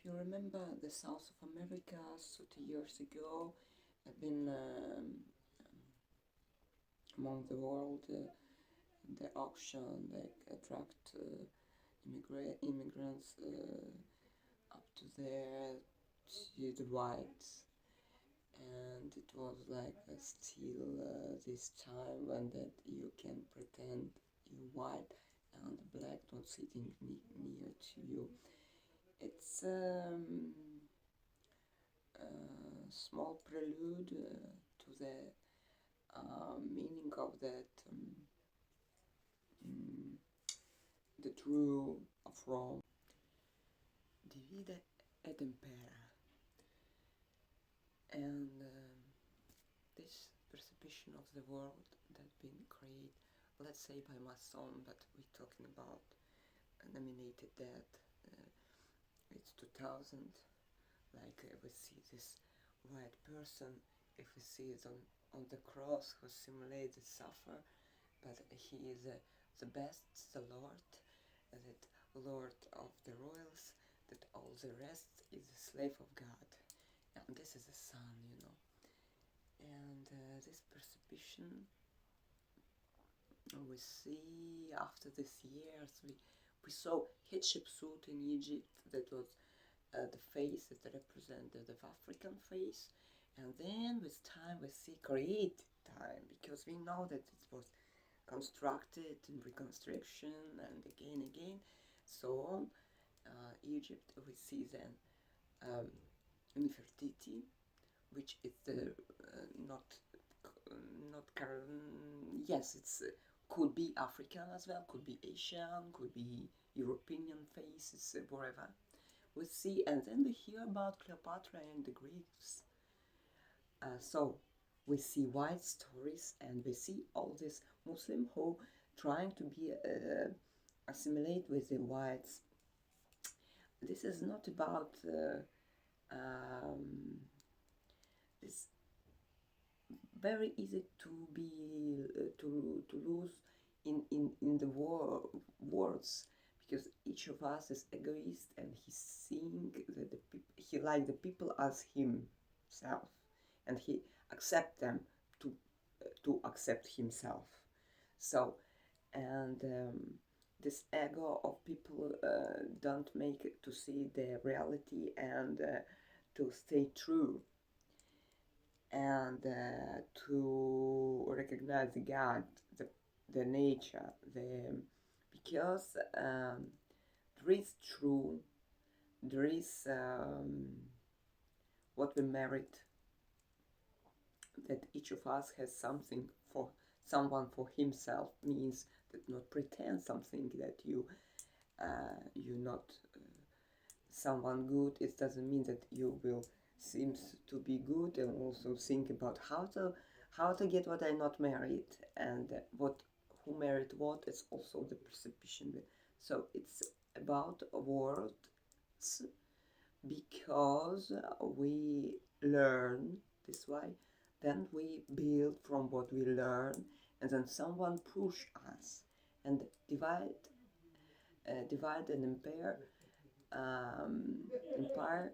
If you remember, the South of America 30 years ago had been among the world the auction that attract immigrants up to there to the whites, and it was like still this time when that you can pretend you white and the black don't sitting near to you. It's a small prelude to the meaning of that the true of Rome. Divide et impera. And this perception of the world that's been created, let's say by my son, but we're talking about nominated that it's 2000, like we see this white person, if we see it on the cross who simulates the suffer, but he is the best, the Lord, that Lord of the royals, that all the rest is the slave of God. And this is the Son, And this perception we see after these years, we saw Hatshepsut in Egypt, that was the face that represented the African face, and then with time we see created time, because we know that it was constructed in reconstruction and again, so on. Egypt, we see then Nefertiti, which is the yes, it's could be African as well, could be Asian, could be European faces, wherever we see, and then we hear about Cleopatra and the Greeks. So we see white stories, and we see all this Muslim who trying to be assimilate with the whites. This is not about it's very easy to be to lose in the words, because each of us is egoist, and he's seeing that he like the people as himself, and he accept them to accept himself. So, and this ego of people don't make it to see the reality and to stay true, and to recognize the God, the nature, because there is true, there is what we merit, that each of us has something for someone for himself, means that not pretend something that you're not someone good. It doesn't mean that you will seems to be good, and also think about how to get what I not married, and what who married what is also the perception. So it's about words, because we learn this way, then we build from what we learn, and then someone push us and divide an empire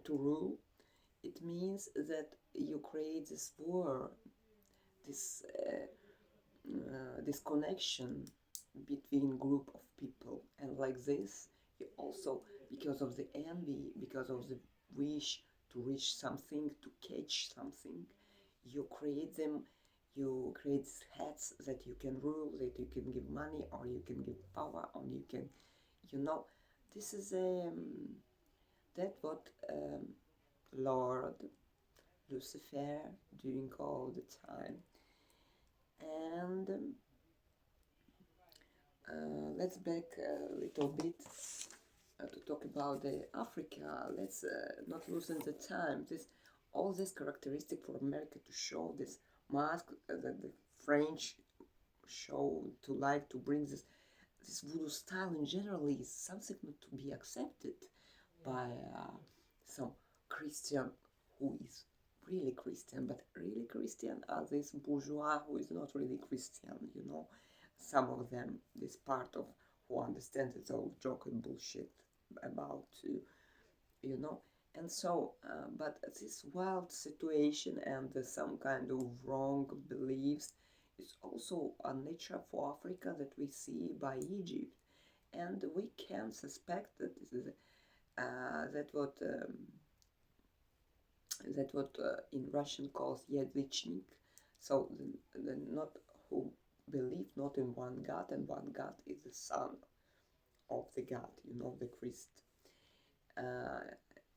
to rule. It means that you create this war, this this connection between group of people, and like this you also, because of the envy, because of the wish to reach something, to catch something, you create heads that you can rule, that you can give money, or you can give power, or you can, this is that what Lord Lucifer doing all the time. And let's back a little bit to talk about Africa. Let's not losing the time. All this characteristic for America to show this mask that the French show, to like to bring this voodoo style in general, is something not to be accepted by some Christian who is really Christian, but really Christian are this bourgeois who is not really Christian, some of them, this part of who understands it's all joke and bullshit, about to, you know. And so, but this wild situation and some kind of wrong beliefs is also a nature for Africa that we see by Egypt, and we can suspect that this is that what in Russian calls Yezdichnik, so the not who believe not in one God, and one God is the Son of the God, the Christ.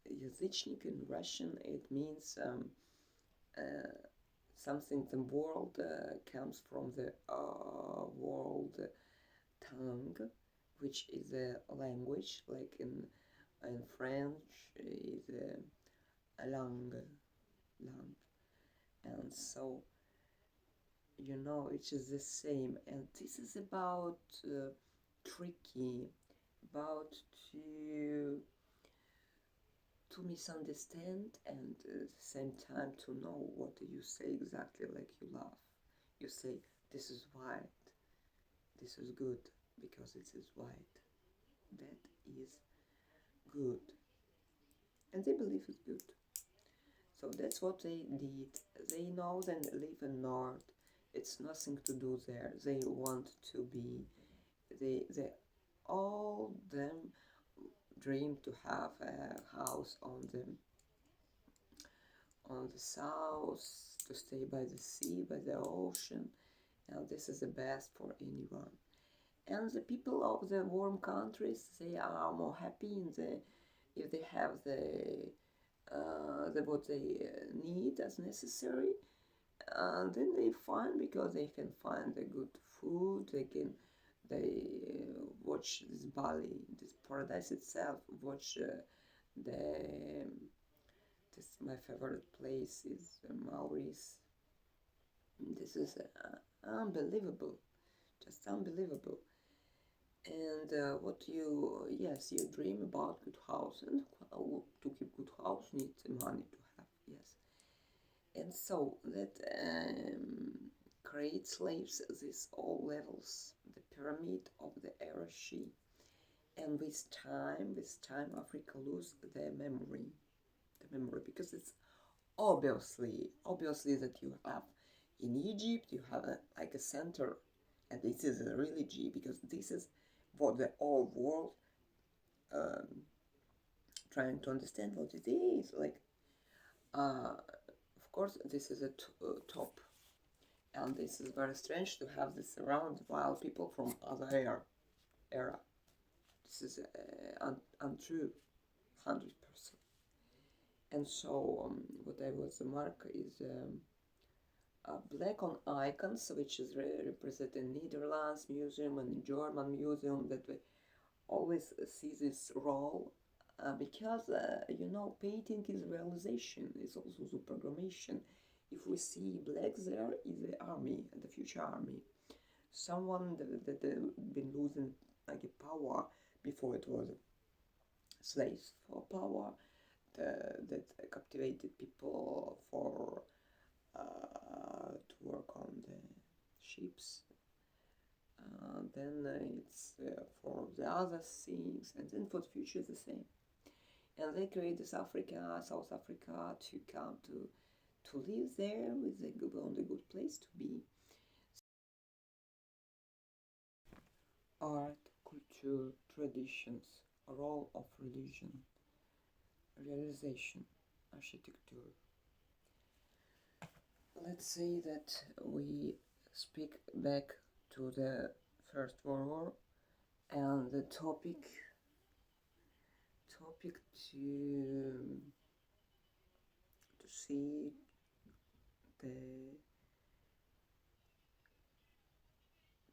Язычник in Russian, it means something, the world comes from the world tongue, which is a language, like in French is a langue, and so it is the same. And this is about tricky, about to misunderstand, and at the same time to know what do you say exactly. Like you laugh, you say this is white, this is good because it is white, that is good, and they believe it's good. So that's what they did. They know they live in north, it's nothing to do there. They want to be, they all them dream to have a house on the south, to stay by the sea, by the ocean. And this is the best for anyone. And the people of the warm countries, they are more happy if they have the what they need as necessary. And then they find, because they can find the good food, they watch this Bali, this paradise itself, watch the this my favorite place is Maurice. This is unbelievable, just unbelievable. And yes, you dream about good house, and to keep good house need money to have, yes. And so that creates slaves, this all levels, the pyramid of the hierarchy. And with time, Africa lose the memory, because it's obviously that you have in Egypt, you have like a center, and this is a religion, because this is what the whole world um, trying to understand what it is. Like, of course, this is a top, and this is very strange to have this around while people from other era. This is untrue, 100%. And so what I was mark is black on icons, which is represented in Netherlands museum and German museum, that we always see this role, because painting is realization, it's also the programmation. If we see black, there is the army, the future army, someone that been losing like a power. Before it was slaves for power, that captivated people for to work on the ships. Then it's for the other things, and then for the future the same. And they created South Africa, to come to live there with the good place to be. Art, culture, traditions, role of religion, realization, architecture. Let's say that we speak back to the First World War, and the topic to see the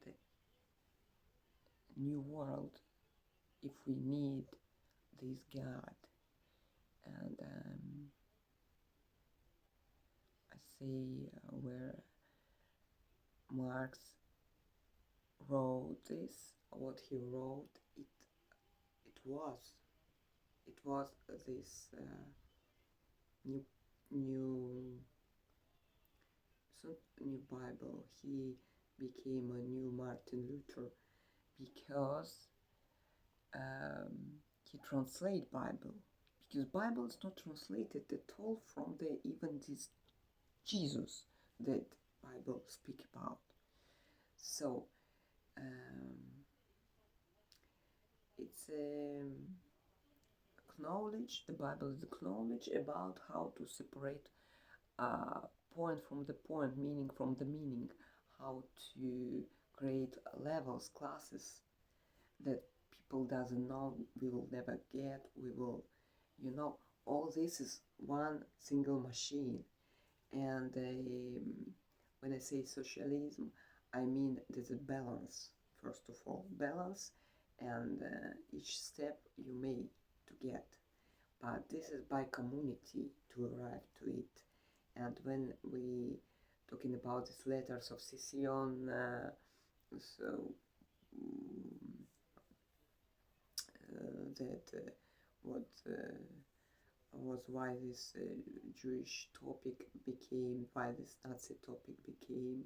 the new world, if we need this God. And I see where Marx wrote this, what he wrote, it was this new new Bible. He became a new Martin Luther, because he translate Bible, because Bible is not translated at all from the even this Jesus that Bible speak about. So it's knowledge. The Bible is the knowledge about how to separate point from the point, meaning from the meaning, how to create levels, classes that people doesn't know, we will never get, we will, all this is one single machine. And when I say socialism, I mean there's a balance, first of all, balance, and each step you may to get. But this is by community to arrive to it. And when we talking about these letters of Sicyon, so that what was why this Jewish topic became, why this Nazi topic became,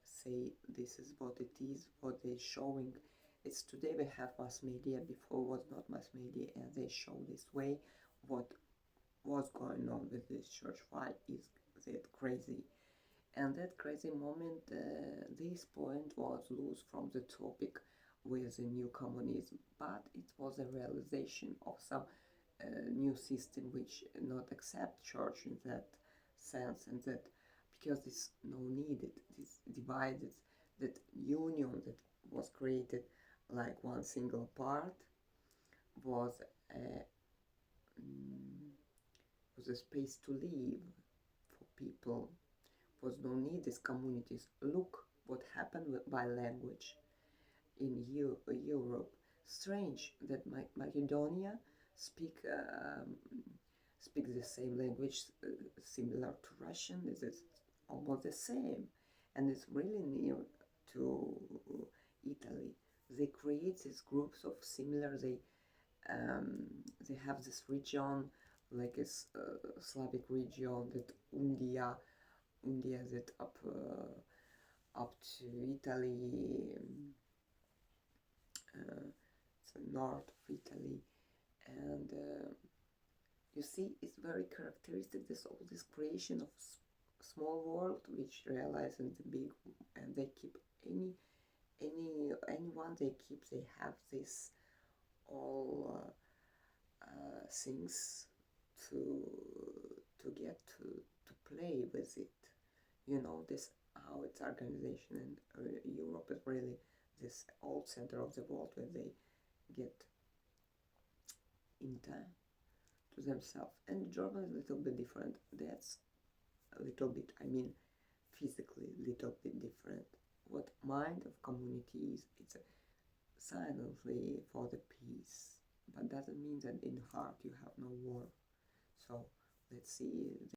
say this is what it is, what they're showing. It's today we have mass media, before was not mass media, and they show this way what was going on with this church, why is that crazy. And that crazy moment, this point was loose from the topic with the new communism, but it was a realization of some new system which not accept church in that sense, and that because this no needed, this divided, that union that was created like one single part was a space to live for people. Was no need these communities. Look what happened by language in Europe. Strange that Macedonia speak the same language, similar to Russian. It's almost the same, and it's really near to Italy. They create these groups of similar. They have this region, like a Slavic region, that India that up to Italy, it's the north of Italy, and you see, it's very characteristic. This all this creation of small world, which realize in the big, and they keep anyone they keep. They have this all things to get to play with it. This how its organization, and Europe is really this old center of the world where they get in time to themselves. And German is a little bit different. That's a little bit, I mean, physically a little bit different. What mind of community is, it's silently for the peace, but doesn't mean that in heart you have no war. So let's see